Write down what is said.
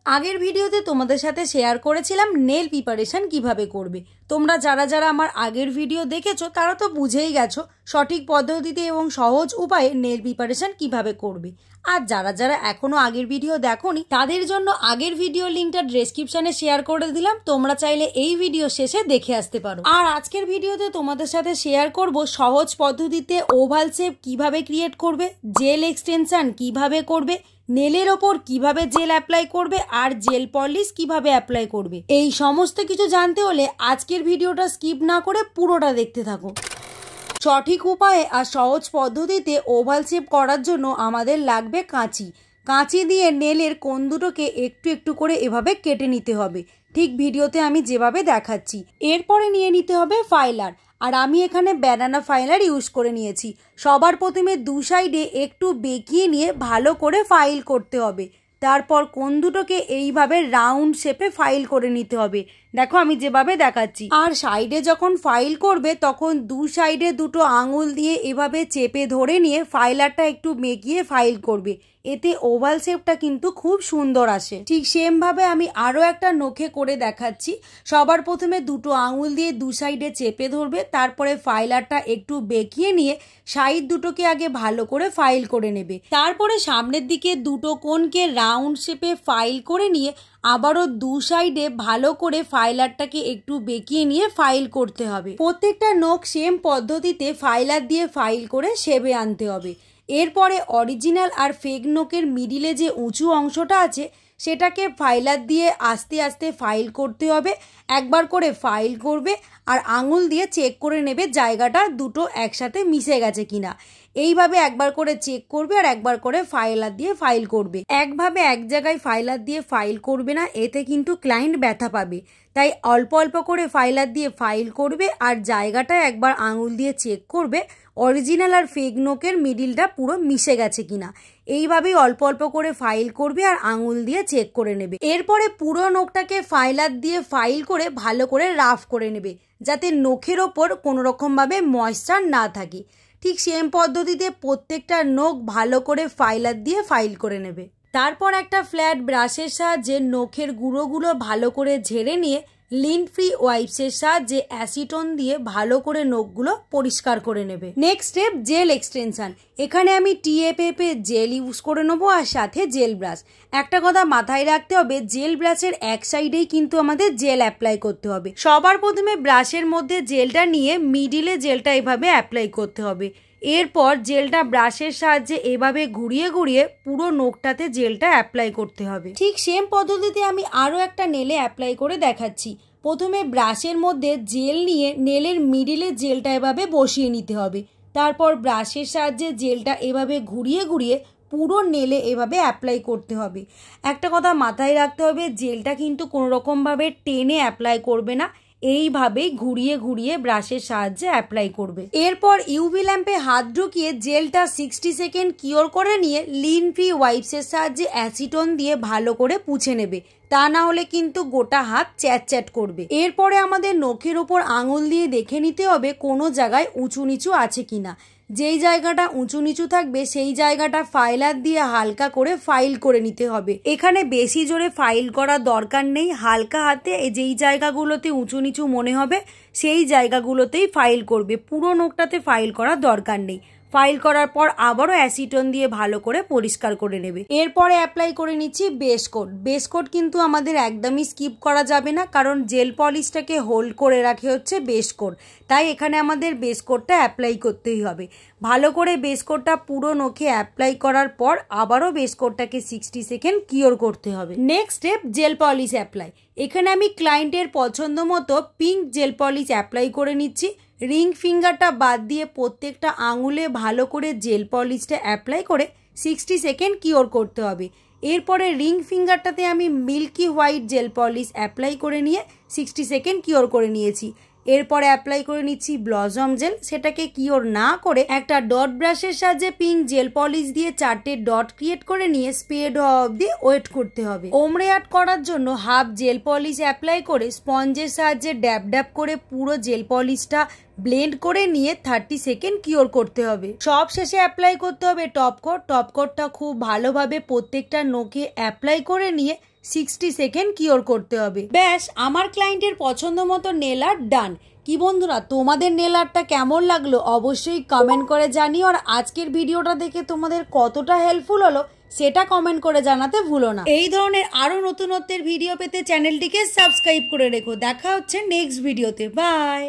আগের ভিডিওতে তোমাদের সাথে শেয়ার করেছিলাম নেল প্রিপারেশন কিভাবে করবে। তোমরা যারা যারা আমার আগের ভিডিও দেখেছো তারা তো বুঝেই গেছো সঠিক পদ্ধতিতে এবং সহজ উপায়ে নেল প্রিপারেশন কিভাবে করবে। আর যারা যারা এখনো আগের ভিডিও দেখোনি তাদের জন্য আগের ভিডিও লিঙ্কটা ডেসক্রিপশনে শেয়ার করে দিলাম, তোমরা চাইলে এই ভিডিও শেষে দেখে আসতে পারো। আর আজকের ভিডিওতে তোমাদের সাথে শেয়ার করব সহজ পদ্ধতিতে ওভাল শেপ কিভাবে ক্রিয়েট করবে, জেল এক্সটেনশন কিভাবে করবে, নেলের ওপর কিভাবে জেল অ্যাপ্লাই করবে আর জেল পলিশ কিভাবে অ্যাপ্লাই করবে। এই সমস্ত কিছু জানতে হলে আজকের ভিডিওটা স্কিপ না করে পুরোটা দেখতে থাকো। সঠিক উপায়ে আর সহজ পদ্ধতিতে ওভাল শেপ করার জন্য আমাদের লাগবে কাঁচি। কাঁচি দিয়ে নেলের কোণ দুটোকে একটু একটু করে এভাবে কেটে নিতে হবে, ঠিক ভিডিওতে আমি যেভাবে দেখাচ্ছি। এরপরে নিয়ে নিতে হবে ফাইলার, আর আমি এখানে ব্যানানা ফাইলার ইউজ করে নিয়েছি। সবার প্রথমে দু সাইডে একটু বেঁকিয়ে নিয়ে ভালো করে ফাইল করতে হবে। তারপর কোণ দুটোকে এইভাবে রাউন্ড শেপে ফাইল করে নিতে হবে, দেখো আমি যেভাবে দেখাচ্ছি। আর সাইডে যখন ফাইল করবে তখন দু সাইডে দুটো আঙুল দিয়ে এভাবে চেপে ধরে নিয়ে ফাইলারটা একটু বেঁকিয়ে ফাইল করবে, এতে ওভাল শেপটা কিন্তু খুব সুন্দর আসে। ঠিক সেম ভাবে আমি আরও একটা নখে করে দেখাচ্ছি। সবার প্রথমে দুটো আঙুল দিয়ে দু সাইডে চেপে ধরবে, তারপরে ফাইলারটা একটু বেঁকিয়ে নিয়ে সাইড দুটোকে আগে ভালো করে ফাইল করে নেবে। তারপরে সামনের দিকে দুটো কোণকে রাউন্ড শেপে ফাইল করে নিয়ে আবারও দু সাইডে ভালো করে ফাইলারটাকে একটু বেঁকিয়ে নিয়ে ফাইল করতে হবে। প্রত্যেকটা নখ সেম পদ্ধতিতে ফাইলার দিয়ে ফাইল করে শেপে আনতে হবে। এরপরে অরিজিনাল আর ফেক নখের মিডিলে যে উঁচু অংশটা আছে সেটাকে ফাইলার দিয়ে আস্তে আস্তে ফাইল করতে হবে। একবার করে ফাইল করবে আর আঙুল দিয়ে চেক করে নেবে জায়গাটা দুটো একসাথে মিশে গেছে কিনা। এইভাবে একবার করে চেক করবে আর একবার করে ফাইলার দিয়ে ফাইল করবে। একভাবে এক জায়গায় ফাইলার দিয়ে ফাইল করবে না, এতে কিন্তু ক্লায়েন্ট ব্যথা পাবে। তাই অল্প অল্প করে ফাইলার দিয়ে ফাইল করবে আর জায়গাটা একবার আঙুল দিয়ে চেক করবে অরিজিনাল আর ফেক নখের মিডিলটা পুরো মিশে গেছে কিনা। এইভাবেই অল্প অল্প করে ফাইল করবে আর আঙুল দিয়ে চেক করে নেবে। এরপরে পুরো নখটাকে ফাইলার দিয়ে ফাইল করে ভালো করে রাফ করে নেবে, যাতে নখের ওপর কোনো রকমভাবে ময়েশ্চার না থাকে। ঠিক সেম পদ্ধতিতে প্রত্যেকটা নখ ভালো করে ফাইলার দিয়ে ফাইল করে নেবে। তারপর একটা ফ্ল্যাট ব্রাশের সাহায্যে নখের গুঁড়োগুলো ভালো করে ঝেড়ে নিয়ে লিন্ট ফ্রি ওয়াইপসের সাহায্যে অ্যাসিটন দিয়ে ভালো করে নখগুলো পরিষ্কার করে নেবে। Next step gel extension. এখানে আমি TFF জেল ইউজ করে নেবো আর সাথে জেল ব্রাশ। একটা কথা মাথায় রাখতে হবে, জেল ব্রাশের এক সাইডেই কিন্তু আমাদের জেল অ্যাপ্লাই করতে হবে। সবার প্রথমে ব্রাশের মধ্যে জেলটা নিয়ে মিডিলে জেলটা এভাবে অ্যাপ্লাই করতে হবে। এরপর জেলটা ব্রাশের সাহায্যে এভাবে ঘুরিয়ে ঘুরিয়ে পুরো নখটাতে জেলটা অ্যাপ্লাই করতে হবে। ঠিক সেম পদ্ধতিতে আমি আরও একটা নেলে অ্যাপ্লাই করে দেখাচ্ছি। প্রথমে ব্রাশের মধ্যে জেল নিয়ে নেলের মিডিলে জেলটা এভাবে বসিয়ে নিতে হবে। তারপর ব্রাশের সাহায্যে জেলটা এভাবে ঘুরিয়ে ঘুরিয়ে পুরো নেলে এভাবে অ্যাপ্লাই করতে হবে। একটা কথা মাথায় রাখতে হবে, জেলটা কিন্তু কোনো রকমভাবে টেনে অ্যাপ্লাই করবে না, এইভাবেই ঘুরিয়ে ঘুরিয়ে ব্রাশের সাহায্যে অ্যাপ্লাই করবে। এরপর ইউভি ল্যাম্পে হাত ঢুকিয়ে জেলটা 60 সেকেন্ড কিওর করে নিয়ে লিন ফ্রি ওয়াইপসের সাহায্যে অ্যাসিটন দিয়ে ভালো করে পুছে নেবে, তা না হলে কিন্তু গোটা হাত চ্যাট চ্যাট করবে। এরপরে আমাদের নখের ওপর আঙুল দিয়ে দেখে নিতে হবে কোনো জায়গায় উঁচু নিচু আছে কিনা। যেই জায়গাটা উঁচু নিচু থাকবে সেই জায়গাটা ফাইলার দিয়ে হালকা করে ফাইল করে নিতে হবে। এখানে বেশি জোরে ফাইল করার দরকার নেই, হালকা হাতে যেই জায়গাগুলোতে উঁচু নিচু মনে হবে সেই জায়গাগুলোতেই ফাইল করবে, পুরো নখটাতে ফাইল করার দরকার নেই। ফাইল করার পর আবারও অ্যাসিটন দিয়ে ভালো করে পরিষ্কার করে নেবে। এরপরে অ্যাপ্লাই করে নিচ্ছি বেস কোট। বেস কোট কিন্তু আমাদের একদমই স্কিপ করা যাবে না, কারণ জেল পলিশটাকে হোল্ড করে রাখে হচ্ছে বেস কোট। তাই এখানে আমাদের বেস কোটটা অ্যাপ্লাই করতেই হবে। ভালো করে বেস কোটটা পুরো নখে অ্যাপ্লাই করার পর আবারও বেস কোটটাকে 60 সেকেন্ড কিওর করতে হবে। Next step jail polish apply. এখানে আমি ক্লায়েন্টের পছন্দ মতো পিঙ্ক জেল পলিশ অ্যাপ্লাই করে নিচ্ছি। রিং ফিঙ্গারটা বাদ দিয়ে প্রত্যেকটা আঙুলে ভালো করে জেল পলিশটা অ্যাপ্লাই করে 60 সেকেন্ড কিওর করতে হবে। এরপরে রিং ফিঙ্গারটাতে আমি milky white gel polish apply করে নিয়ে 60 সেকেন্ড কিওর করে নিয়েছি। এরপরে অ্যাপ্লাই করে নিচ্ছি ব্লজম জেল, সেটাকে কিওর না করে একটা ডট ব্রাশের সাহায্যে পিঙ্ক জেল পলিশ দিয়ে 4টে ডট ক্রিয়েট করে নিয়ে স্পেড হওয়া অবধি ওয়েট করতে হবে। ওমরে আর্ট করার জন্য হাফ জেল পলিশ অ্যাপ্লাই করে স্পঞ্জের সাহায্যে ড্যাব ড্যাব করে পুরো জেল পলিশটা ব্লেন্ড করে নিয়ে 30 সেকেন্ড কিওর করতে হবে। সব শেষে অ্যাপ্লাই করতে হবে টপ কোট। টপ কোটটা খুব ভালোভাবে প্রত্যেকটা নখে অ্যাপ্লাই করে নিয়ে 60 সেকেন্ড কিওর করতে হবে। ব্যাস, আমার ক্লায়েন্টের পছন্দ মতো নেল আর্ট ডান। কি বন্ধুরা, তোমাদের নেল আর্টটা কেমন লাগলো অবশ্যই কমেন্ট করে জানিও। আর আজকের ভিডিওটা দেখে তোমাদের কতটা হেল্পফুল হলো সেটা কমেন্ট করে জানাতে ভুলো না। এই ধরনের আরো নতুনত্বের ভিডিও পেতে চ্যানেলটিকে সাবস্ক্রাইব করে রেখো। দেখা হচ্ছে নেক্সট ভিডিওতে। বাই।